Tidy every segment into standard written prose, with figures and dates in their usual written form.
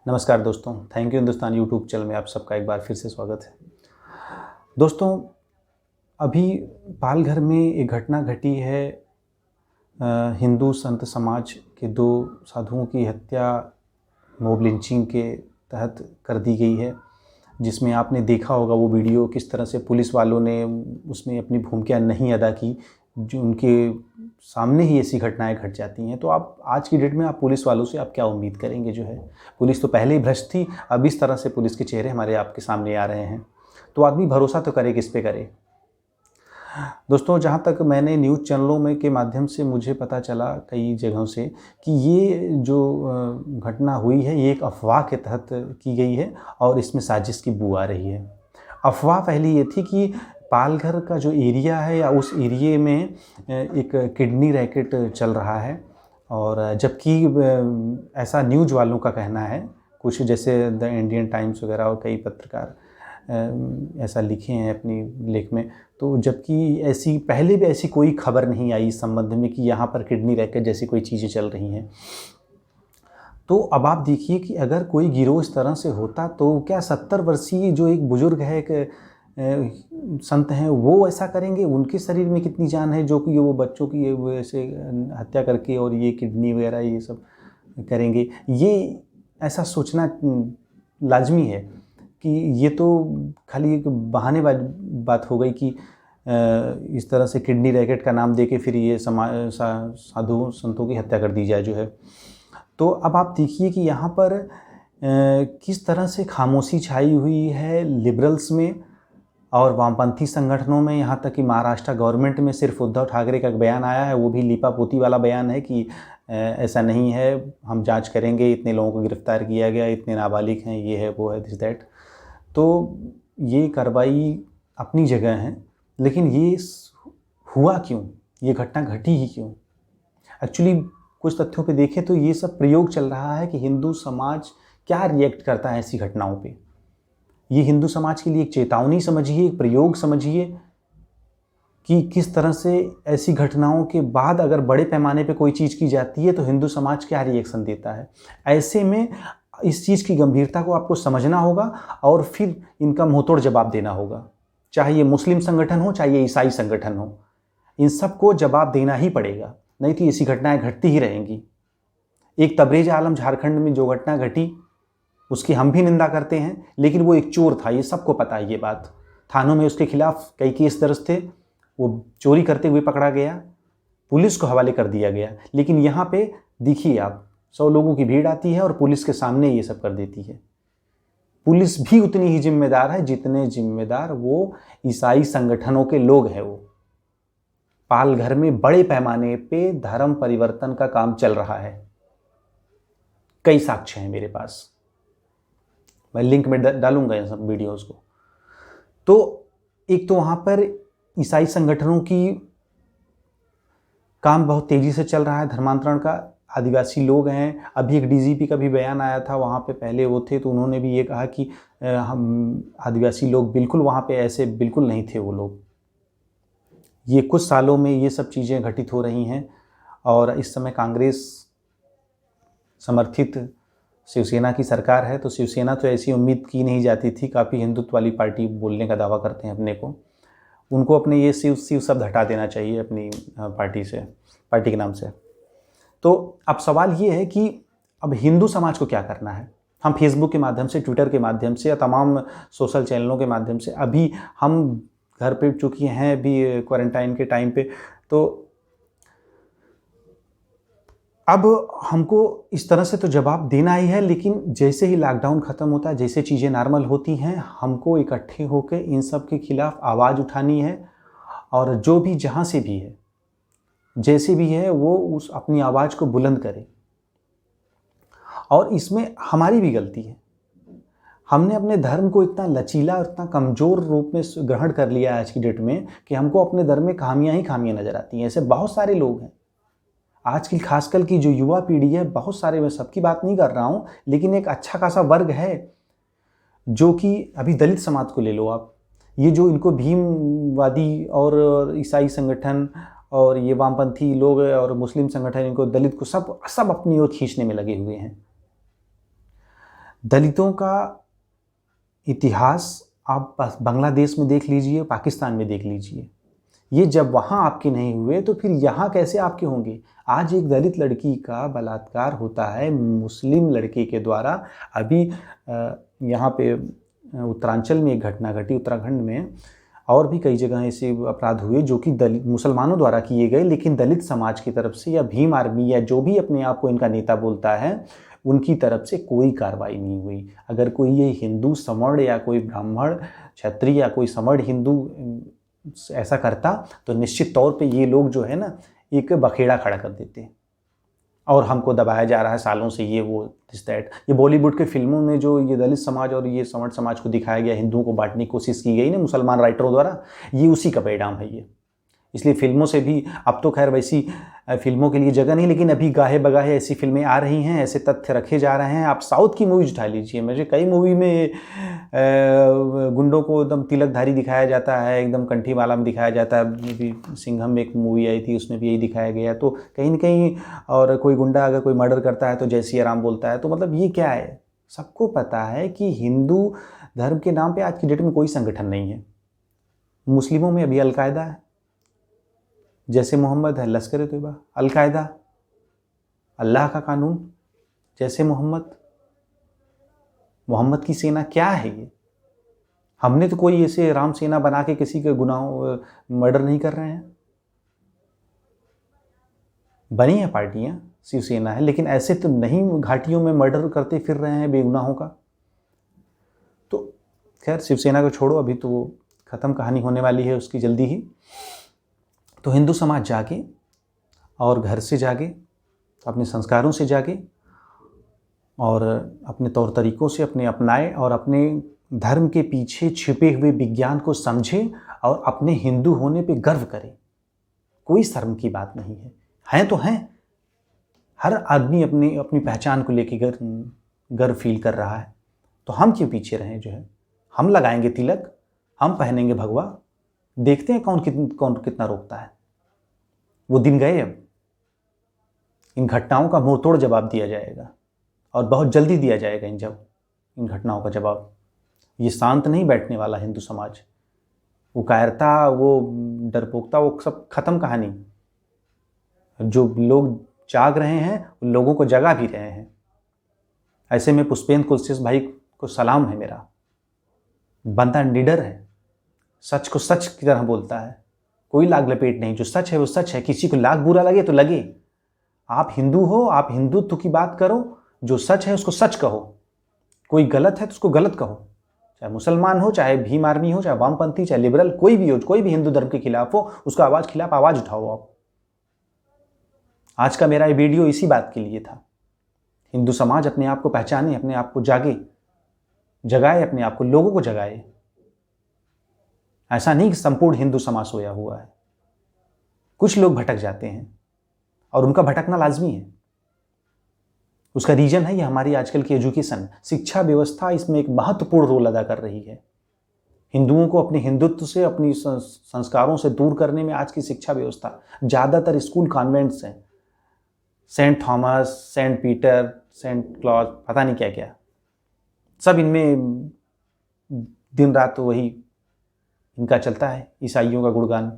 नमस्कार दोस्तों, thank you Hindustan YouTube channel में आप सबका एक बार फिर से स्वागत है। दोस्तों, अभी पालघर में एक घटना घटी है। हिंदू संत समाज के 2 साधुओं की हत्या मॉब लिंचिंग के तहत कर दी गई है, जिसमें आपने देखा होगा वो वीडियो किस तरह से पुलिस वालों ने उसमें अपनी भूमिका नहीं अदा की, जो उनके सामने ही ऐसी घटनाएं घट जाती हैं। तो आप आज की डेट में आप पुलिस वालों से आप क्या उम्मीद करेंगे? जो है, पुलिस तो पहले ही भ्रष्ट थी, अब इस तरह से पुलिस के चेहरे हमारे आपके सामने आ रहे हैं, तो आदमी भरोसा तो करे किस पे करे। दोस्तों, जहाँ तक मैंने न्यूज़ चैनलों में के माध्यम से मुझे पता चला कई जगहों से कि ये जो घटना हुई है ये एक अफ़वाह के तहत की गई है और इसमें साजिश की बू आ रही है। अफ़वाह पहली ये थी कि पालघर का जो एरिया है या उस एरिये में एक किडनी रैकेट चल रहा है, और जबकि ऐसा न्यूज़ वालों का कहना है, कुछ जैसे द इंडियन टाइम्स वगैरह और कई पत्रकार ऐसा लिखे हैं अपनी लेख में। तो जबकि ऐसी पहले भी ऐसी कोई खबर नहीं आई इस संबंध में कि यहाँ पर किडनी रैकेट जैसी कोई चीज़ें चल रही हैं। तो अब आप देखिए कि अगर कोई गिरोह इस तरह से होता तो क्या 70 वर्षीय जो एक बुज़ुर्ग है, एक संत हैं, वो ऐसा करेंगे? उनके शरीर में कितनी जान है जो कि वो बच्चों की वो ऐसे हत्या करके और ये किडनी वगैरह ये सब करेंगे? ये ऐसा सोचना लाज़मी है कि ये तो खाली एक बहानेबाज़ बात हो गई कि इस तरह से किडनी रैकेट का नाम देके फिर ये साधु संतों की हत्या कर दी जाए जो है। तो अब आप देखिए कि यहाँ पर किस तरह से खामोशी छाई हुई है लिबरल्स में और वामपंथी संगठनों में। यहाँ तक कि महाराष्ट्र गवर्नमेंट में सिर्फ उद्धव ठाकरे का बयान आया है, वो भी लीपापोती वाला बयान है कि ऐसा नहीं है, हम जांच करेंगे, इतने लोगों को गिरफ्तार किया गया, इतने नाबालिग हैं, ये है वो है दिस दैट। तो ये कार्रवाई अपनी जगह है, लेकिन ये हुआ क्यों? ये घटना घटी ही क्यों? एक्चुअली कुछ तथ्यों पे देखें तो ये सब प्रयोग चल रहा है कि हिंदू समाज क्या रिएक्ट करता है ऐसी घटनाओं पे। ये हिंदू समाज के लिए एक चेतावनी समझिए, एक प्रयोग समझिए कि किस तरह से ऐसी घटनाओं के बाद अगर बड़े पैमाने पे कोई चीज़ की जाती है तो हिंदू समाज क्या रिएक्शन देता है। ऐसे में इस चीज़ की गंभीरता को आपको समझना होगा और फिर इनका मुंहतोड़ जवाब देना होगा। चाहे ये मुस्लिम संगठन हो, चाहे ये ईसाई संगठन हो, इन सबको जवाब देना ही पड़ेगा, नहीं तो ऐसी घटनाएं घटती ही रहेंगी। एक तबरेज़ आलम झारखंड में जो घटना घटी उसकी हम भी निंदा करते हैं, लेकिन वो एक चोर था, ये सबको पता है ये बात। थानों में उसके खिलाफ कई केस दर्ज थे, वो चोरी करते हुए पकड़ा गया, पुलिस को हवाले कर दिया गया। लेकिन यहाँ पे देखिए आप, 100 लोगों की भीड़ आती है और पुलिस के सामने ये सब कर देती है। पुलिस भी उतनी ही जिम्मेदार है जितने जिम्मेदार वो ईसाई संगठनों के लोग हैं। वो पालघर में बड़े पैमाने पे धर्म परिवर्तन का काम चल रहा है, कई साक्ष्य हैं मेरे पास, मैं लिंक में डालूंगा इन सब वीडियोस को। तो एक तो वहाँ पर ईसाई संगठनों की काम बहुत तेज़ी से चल रहा है धर्मांतरण का। आदिवासी लोग हैं, अभी एक डीजीपी का भी बयान आया था, वहाँ पे पहले वो थे तो उन्होंने भी ये कहा कि हम आदिवासी लोग बिल्कुल वहाँ पे ऐसे बिल्कुल नहीं थे वो लोग। ये कुछ सालों में ये सब चीज़ें घटित हो रही हैं और इस समय कांग्रेस समर्थित शिवसेना की सरकार है, तो शिवसेना तो ऐसी उम्मीद की नहीं जाती थी, काफ़ी हिंदुत्व वाली पार्टी बोलने का दावा करते हैं अपने को, उनको अपने ये शिव शब्द हटा देना चाहिए अपनी पार्टी से, पार्टी के नाम से। तो अब सवाल ये है कि अब हिंदू समाज को क्या करना है। हम फेसबुक के माध्यम से, ट्विटर के माध्यम से या तमाम सोशल चैनलों के माध्यम से, अभी हम घर पे चूँकि हैं अभी क्वारंटाइन के टाइम पे, तो अब हमको इस तरह से तो जवाब देना ही है। लेकिन जैसे ही लॉकडाउन ख़त्म होता है, जैसे चीज़ें नॉर्मल होती हैं, हमको इकट्ठे होकर इन सब के खिलाफ आवाज़ उठानी है और जो भी जहाँ से भी है, जैसे भी है, वो उस अपनी आवाज़ को बुलंद करे। और इसमें हमारी भी गलती है, हमने अपने धर्म को इतना लचीला और इतना कमज़ोर रूप में ग्रहण कर लिया है आज की डेट में कि हमको अपने धर्म में खामियां ही खामियां नज़र आती हैं। ऐसे बहुत सारे लोग हैं आज की, खासकर की जो युवा पीढ़ी है, बहुत सारे, मैं सबकी बात नहीं कर रहा हूँ, लेकिन एक अच्छा खासा वर्ग है जो कि अभी दलित समाज को ले लो आप, ये जो इनको भीमवादी और ईसाई संगठन और ये वामपंथी लोग और मुस्लिम संगठन इनको दलित को सब अपनी ओर खींचने में लगे हुए हैं। दलितों का इतिहास आप बांग्लादेश में देख लीजिए, पाकिस्तान में देख लीजिए। ये जब वहाँ आपके नहीं हुए तो फिर यहाँ कैसे आपके होंगे? आज एक दलित लड़की का बलात्कार होता है मुस्लिम लड़के के द्वारा। अभी यहाँ पे उत्तरांचल में एक घटना घटी, उत्तराखंड में, और भी कई जगह ऐसे अपराध हुए जो कि दलित मुसलमानों द्वारा किए गए, लेकिन दलित समाज की तरफ से या भीम आर्मी या जो भी अपने आप को इनका नेता बोलता है उनकी तरफ से कोई कार्रवाई नहीं हुई। अगर कोई ये हिंदू समर्ण या कोई ब्राह्मण क्षत्रिय या कोई समर्ण हिंदू ऐसा करता तो निश्चित तौर पे ये लोग जो है ना एक बखेड़ा खड़ा कर देते और हमको दबाया जा रहा है सालों से ये वो दिस दैट। ये बॉलीवुड के फिल्मों में जो ये दलित समाज और ये समर्ण समाज को दिखाया गया, हिंदुओं को बांटने की कोशिश की गई ना मुसलमान राइटरों द्वारा, ये उसी का परिणाम है ये। इसलिए फिल्मों से भी अब तो खैर वैसी फिल्मों के लिए जगह नहीं, लेकिन अभी गाहे बगाहे ऐसी फिल्में आ रही हैं, ऐसे तथ्य रखे जा रहे हैं। आप साउथ की मूवीज उठा लीजिए, मुझे कई मूवी में गुंडों को एकदम तिलकधारी दिखाया जाता है, एकदम कंठी वाला में दिखाया जाता है। अभी सिंघम में एक मूवी आई थी उसमें भी यही दिखाया गया। तो कहीं ना कहीं और कोई गुंडा अगर कोई मर्डर करता है तो जय सिया राम बोलता है। तो मतलब ये क्या है, सबको पता है कि हिंदू धर्म के नाम पर आज की डेट में कोई संगठन नहीं है। मुस्लिमों में अभी अलकायदा है, जैसे मोहम्मद है लश्कर तैयबा, अलकायदा, अल्लाह का कानून जैसे मोहम्मद, मोहम्मद की सेना क्या है ये? हमने तो कोई ऐसे राम सेना बना के किसी के गुनाहों मर्डर नहीं कर रहे हैं। बनी है पार्टियां, शिवसेना है, लेकिन ऐसे तो नहीं घाटियों में मर्डर करते फिर रहे हैं बेगुनाहों का। तो खैर शिवसेना को छोड़ो, अभी तो ख़त्म कहानी होने वाली है उसकी जल्दी ही। तो हिंदू समाज जागे और घर से जागे, अपने संस्कारों से जागे और अपने तौर तरीक़ों से अपने अपनाए और अपने धर्म के पीछे छिपे हुए विज्ञान को समझे और अपने हिंदू होने पे गर्व करे। कोई शर्म की बात नहीं है, हैं तो हैं। हर आदमी अपनी अपनी पहचान को लेके गर्व फील कर रहा है, तो हम क्यों पीछे रहें? जो है हम लगाएंगे तिलक, हम पहनेंगे भगवा, देखते हैं कौन कितना रोकता है। वो दिन गए, अब इन घटनाओं का मुंह तोड़ जवाब दिया जाएगा और बहुत जल्दी दिया जाएगा इन घटनाओं का जवाब। ये शांत नहीं बैठने वाला हिंदू समाज। वो कायरता, वो डरपोकता, वो सब खत्म कहानी। जो लोग जाग रहे हैं उन लोगों को जगा भी रहे हैं। ऐसे में पुष्पेंद्र कुलशेष भाई को सलाम है मेरा। बंदा निडर है, सच को सच की तरह बोलता है, कोई लाग लपेट नहीं। जो सच है वो सच है, किसी को लाग बुरा लगे तो लगे। आप हिंदू हो, आप हिंदुत्व की बात करो, जो सच है उसको सच कहो। कोई गलत है तो उसको गलत कहो, चाहे मुसलमान हो, चाहे भीम आर्मी हो, चाहे वामपंथी, चाहे लिबरल, कोई भी हो, कोई भी हिंदू धर्म के खिलाफ हो, उसका खिलाफ आवाज उठाओ आप। आज का मेरा ये वीडियो इसी बात के लिए था। हिंदू समाज अपने आप को पहचाने, अपने आप को जागे, जगाए अपने आप को, लोगों को जगाए। ऐसा नहीं कि संपूर्ण हिंदू समाज सोया हुआ है। कुछ लोग भटक जाते हैं और उनका भटकना लाजमी है। उसका रीजन है ये हमारी आजकल की एजुकेशन, शिक्षा व्यवस्था इसमें एक महत्वपूर्ण रोल अदा कर रही है। हिंदुओं को अपने हिंदुत्व से, अपनी संस्कारों से दूर करने में आज की शिक्षा व्यवस्था, ज़्यादातर स्कूल कॉन्वेंट्स हैं, Saint Thomas, Saint Peter, Saint Claus, पता नहीं क्या क्या, सब इनमें दिन रात वही इनका चलता है, ईसाइयों का गुणगान।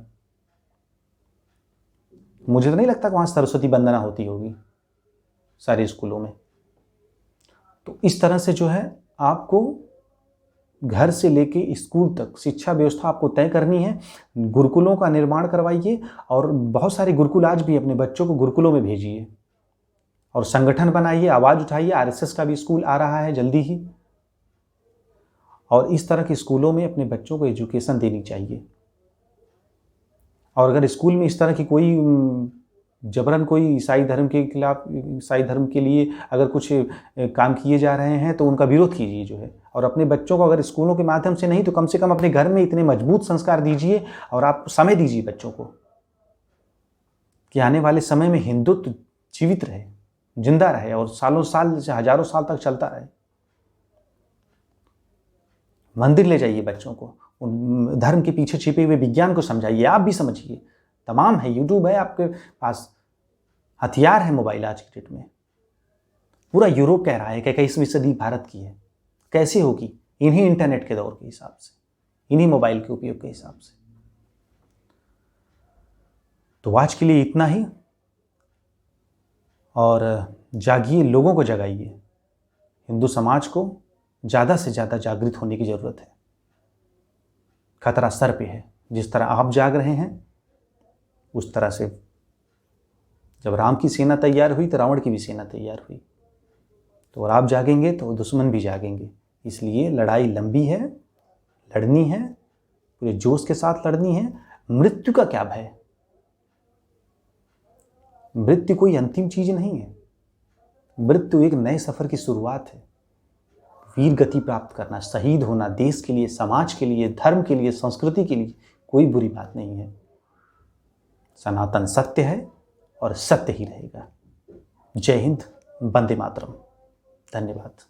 मुझे तो नहीं लगता कि वहाँ सरस्वती वंदना होती होगी सारे स्कूलों में। तो इस तरह से जो है आपको घर से लेके स्कूल तक शिक्षा व्यवस्था आपको तय करनी है। गुरुकुलों का निर्माण करवाइए और बहुत सारे गुरुकुल आज भी अपने बच्चों को गुरुकुलों में भेजिए और संगठन बनाइए, आवाज़ उठाइए। आरएसएस का भी स्कूल आ रहा है जल्दी ही, और इस तरह के स्कूलों में अपने बच्चों को एजुकेशन देनी चाहिए। और अगर स्कूल में इस तरह की कोई जबरन कोई ईसाई धर्म के खिलाफ, ईसाई धर्म के लिए अगर कुछ काम किए जा रहे हैं तो उनका विरोध कीजिए जो है। और अपने बच्चों को अगर स्कूलों के माध्यम से नहीं तो कम से कम अपने घर में इतने मजबूत संस्कार दीजिए और आप समय दीजिए बच्चों को कि आने वाले समय में हिंदुत्व जीवित रहे, जिंदा रहे और सालों साल, हजारों साल तक चलता रहे। मंदिर ले जाइए बच्चों को, उन धर्म के पीछे छिपे हुए विज्ञान को समझाइए। आप भी समझिए, तमाम है, यूट्यूब है आपके पास, हथियार है मोबाइल आज की डेट में। पूरा यूरोप कह रहा है कि 21वीं सदी भारत की है। कैसे होगी? इन्हीं इंटरनेट के दौर के हिसाब से, इन्हीं मोबाइल के उपयोग के हिसाब से। तो आज के लिए इतना ही, और जागिए, लोगों को जगाइए। हिंदू समाज को ज़्यादा से ज़्यादा जागृत होने की ज़रूरत है। खतरा सर पे है। जिस तरह आप जाग रहे हैं, उस तरह से जब राम की सेना तैयार हुई तो रावण की भी सेना तैयार हुई। तो और आप जागेंगे तो दुश्मन भी जागेंगे। इसलिए लड़ाई लंबी है, लड़नी है, पूरे जोश के साथ लड़नी है। मृत्यु का क्या भय? मृत्यु कोई अंतिम चीज नहीं है। मृत्यु एक नए सफर की शुरुआत है। वीर गति प्राप्त करना, शहीद होना देश के लिए, समाज के लिए, धर्म के लिए, संस्कृति के लिए कोई बुरी बात नहीं है। सनातन सत्य है और सत्य ही रहेगा। जय हिंद, वंदे मातरम। धन्यवाद।